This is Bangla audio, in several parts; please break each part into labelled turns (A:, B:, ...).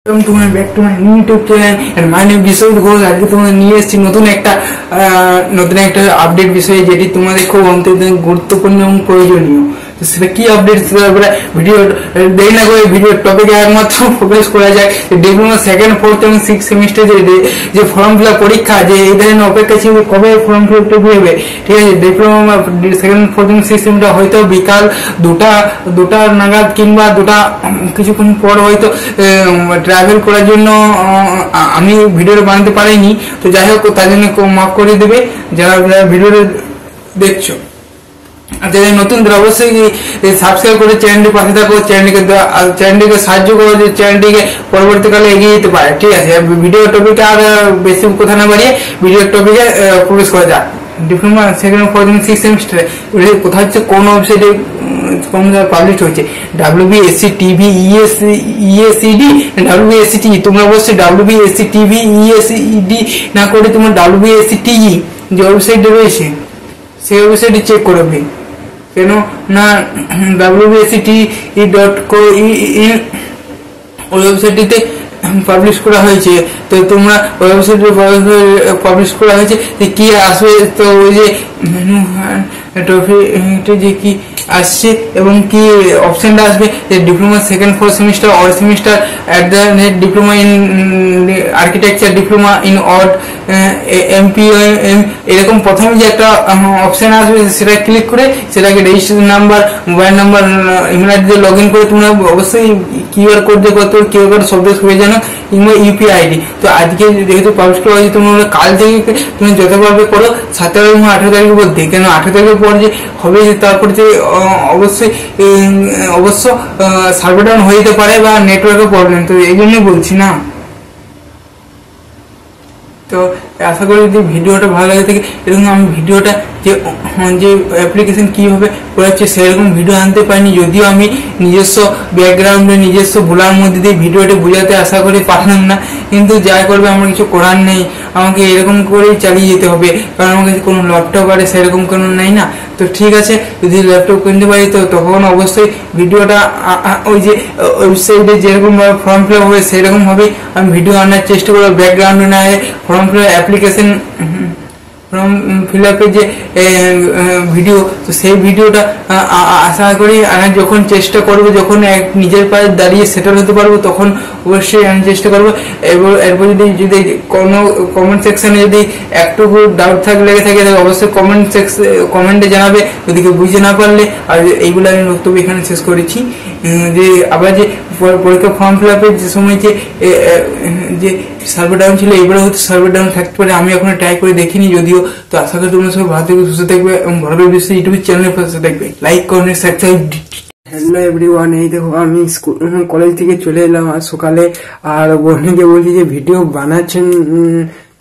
A: তোমার back to my YouTube channel and my name Biswajit Ghosh. আজকে তোমাদের নিয়ে এসেছি নতুন একটা আপডেট বিষয়ে, যেটি তোমাদের খুব অত্যন্ত গুরুত্বপূর্ণ এবং প্রয়োজনীয়। সেটা কি আপডেট, ভিডিও দেরি না করে ভিডিও টপিকে একমাত্র ফোকাস করা যায়। ডিপ্লোমা সেকেন্ড, ফোর্থ এবং সিক্স সেমিস্টার যে ফর্ম ফিল আপ পরীক্ষা, যে এই ধরনের অপেক্ষা ছিল কবে ফর্ম ফিল আপটা হবে। ঠিক আছে, ডিপ্লোমা সেকেন্ড, ফোর্থ এবং সিক্স সেমিস্টার হয়তো বিকাল দুটা নাগাদ কিংবা কিছুক্ষণ পর হয়তো ট্রাভেল করার জন্য আমি ভিডিওটা বানাতে পারিনি। তো যাই হোক, তার জন্য মাফ করে দেবে যারা ভিডিওটা দেখছো। আর যারা নতুন অবশ্যই সাবস্ক্রাইব করে চ্যানেলটি পাশে থাকো, চ্যানেলটিকে সাহায্য করো যে চ্যানেলটিকে পরবর্তীকালে এগিয়ে যেতে পারে। ঠিক আছে, ভিডিও টপিকে আর বেশি কথা না বাড়িয়ে ভিডিও টপিকে প্রবেশ করা যাক। ডিপ্লোমা সেকেন্ড, ফোর্থ এবং সিক্স সেমিস্টারে কোথাও হচ্ছে কোন ওয়েবসাইটে পাবলিশ হচ্ছে, WBSC TV ESED WBSC TE। তোমরা অবশ্যই WBSC TV ESED না করে তোমার WBSC TE যে ওয়েবসাইটে রয়েছে সেই ওয়েবসাইটে চেক করবে। কেন না WBSCTE.co ওই ওয়েবসাইটটিতে পাবলিশ করা হয়েছে। তো তোমরা ওয়েবসাইটে পাবলিশ করা হয়েছে যে কি আসবে, তো ওই যে যে কি আসছে এবং কি অপশনটা আসবে যে diploma second, fourth semester, all semester at the net, diploma in architecture, diploma in art, MPM, এরকম প্রথমে যে একটা অপশন আসবে সেটা ক্লিক করে সেটাকে registration number, mobile number, email ID দিয়ে লগ ইন করে তোমরা অবশ্যই কিউআর কোড দিয়ে করতে, কিউআর কোড শব্দ হয়ে জানো কিংবা UPI ID। তো আজকে যেহেতু পাবলিশ করা হয়েছে, তোমরা কাল থেকে তুমি যত পারবে করো, 7 তারিখ এবং 18 তারিখের মধ্যে। কেন 18 তারিখের পর যে হবে, তারপর যে অবশ্য সার্ভার ডাউন হয়ে যেতে পারে বা নেটওয়ার্কের প্রবলেম, তো এই জন্যই বলছি না। তো আশা করি যদি ভিডিওটা ভালো লাগে থাকে, এরকম আমি ভিডিওটা যে অ্যাপ্লিকেশন কীভাবে করাচ্ছে সেরকম ভিডিও আনতে পারিনি, যদিও আমি নিজস্ব ব্যাকগ্রাউন্ডে নিজস্ব ভুলার মধ্যে দিয়ে ভিডিওটা বোঝাতে আশা করি পারলাম না, কিন্তু যা করবে আমার কিছু করার নেই, আমাকে এরকম করেই চালিয়ে যেতে হবে, কারণ আমার কাছে কোনো ল্যাপটপ আর সেরকম কোনো নেই না। তো ঠিক আছে, যদি ল্যাপটপ কিনতে পারি তো তখন অবশ্যই ভিডিওটা ওই যে ওয়েবসাইটে যেরকম ফর্ম ফিল আপ হবে সেরকম হবে আমি ভিডিও আনার চেষ্টা করবো। ব্যাকগ্রাউন্ডে না form fill up application form fill আপের যে ভিডিও, তো সেই ভিডিওটা আশা করি আনার যখন চেষ্টা করবো, যখন নিজের পায়ে দাঁড়িয়ে সেটেল হতে পারবো তখন অবশ্যই আমি চেষ্টা করবো। এরপর যদি কোনো কমেন্ট সেকশনে যদি একটুকু ডাউট লেগে থাকে তাহলে অবশ্যই কমেন্টে জানাবে, যদি কেউ বুঝতে না পারলে। আর এইগুলো আমি বক্তব্য এখানে শেষ করেছি। যে আবার যে পরীক্ষা ফর্ম ফিল আপের যে সময় যে সার্ভার ডাউন ছিল, এইবারে হয়তো সার্ভার ডাউন থাকতে পারে, আমি এখন ট্রাই করে দেখিনি যদিও। তো আশা করি তোমরা সবাই ভালো থেকে সুস্থ থাকবে এবং ভারতের বিশ্ব ইউটিউব চ্যানেলের পাশে থাকবে। Like comment subscribe. Hello everyone, এই দেখো আমি কলেজ থেকে চলে এলাম আর সকালে, আর বন্ধুকে বলছি যে ভিডিও বানাচ্ছেন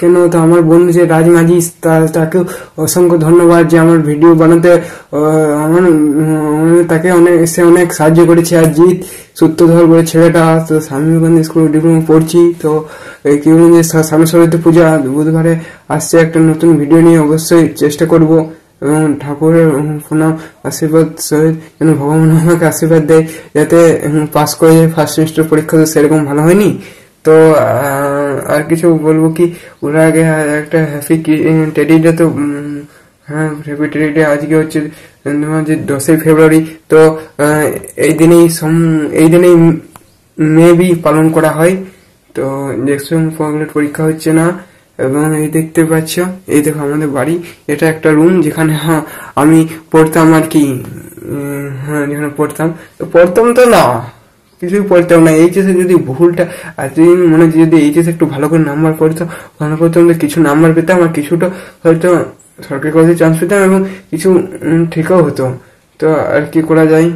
A: কেন। তো আমার বন্ধু যে রাজমাঝি, তাকে অসংখ্য ধন্যবাদ যে আমার ভিডিও বানাতে তাকে অনেক সাহায্য করেছে। আর জিৎ সূত্রধর বলে ছেলেটা, তো স্বামীগঞ্জ স্কুল ডিপ্লোমা পড়ছি। তো কি বলুন যে সামনে সরস্বতী পূজা বুধবারে আসছে, একটা নতুন ভিডিও নিয়ে অবশ্যই চেষ্টা করব এবং ঠাকুরের প্রণাম আশীর্বাদ সহিত যেন ভগবান আমাকে আশীর্বাদ দেয় যাতে পাস করে যায়। ফার্স্ট সেমিস্টার পরীক্ষা তো সেরকম ভালো হয়নি। তো আর কিছু বলবো কি, ওরা আগে একটা হ্যাপি টেডি ডে, তো হ্যাঁ হ্যাপি টেডি ডে আজকে হচ্ছে 10ই ফেব্রুয়ারি। তো এই দিনেই মেবি পালন করা হয়। তো দেখুন পরীক্ষা হচ্ছে না, এবং এই দেখতে পাচ্ছ, এই দেখো আমাদের বাড়ি, এটা একটা রুম যেখানে আমি পড়তাম আর কি। হ্যাঁ, যেখানে পড়তাম তো না, কিছুই পড়তাম না। এইচএসে যদি ভুলটা এতদিন মনে হচ্ছে, যদি এইচএসে একটু ভালো করে নাম্বার পড়তাম তো কিছু নাম্বার পেতাম, আর কিছুটা হয়তো সরকারি কলেজে চান্স পেতাম এবং কিছু ঠিকও হতো। তো আর কি করা যায়।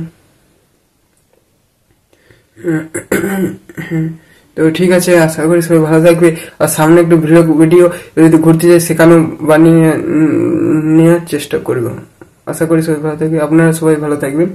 A: তো ঠিক আছে, আশা করি সবাই ভালো থাকবে। আর সামনে একটু ভিডিও যদি ঘুরতে যাই সেখানেও বানিয়ে নেওয়ার চেষ্টা করবো। আশা করি সবাই ভালো থাকবে, আপনারা সবাই ভালো থাকবেন।